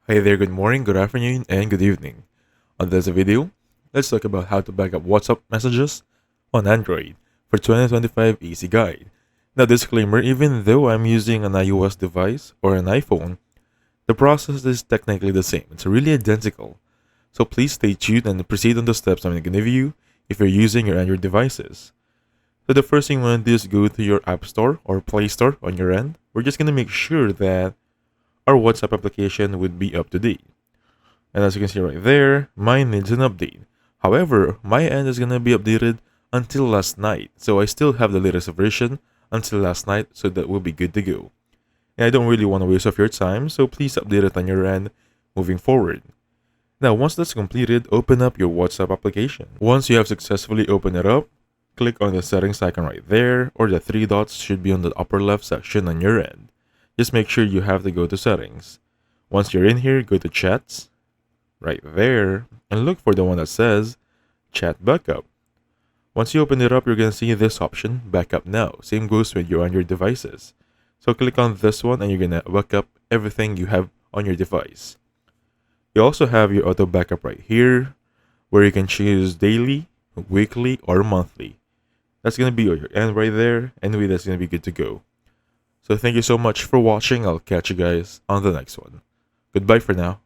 Hi there, good morning, good afternoon, and good evening. On this video, let's talk about how to back up WhatsApp messages on Android for 2025 Easy Guide. Now, disclaimer, even though I'm using an iOS device or an iPhone, the process is technically the same. It's really identical. So please stay tuned and proceed on the steps I'm going to give you if you're using your Android devices. So the first thing you want to do is go to your App Store or Play Store on your end. We're just going to make sure that our WhatsApp application would be up to date. And as you can see right there, mine needs an update. However, my end is gonna be updated until last night. So I still have the latest version until last night, so that will be good to go. And I don't really want to waste of your time, so please update it on your end moving forward. Now, once that's completed, open up your WhatsApp application. Once you have successfully opened it up, click on the settings icon right there, or the three dots should be on the upper left section on your end. Just make sure you have to go to settings. Once you're in here, go to chats, right there, and look for the one that says Chat Backup. Once you open it up, you're going to see this option, Backup Now. Same goes with your Android devices. So click on this one and you're going to back up everything you have on your device. You also have your auto backup right here, where you can choose daily, weekly, or monthly. That's going to be your end right there. Anyway, that's going to be good to go. So thank you so much for watching. I'll catch you guys on the next one. Goodbye for now.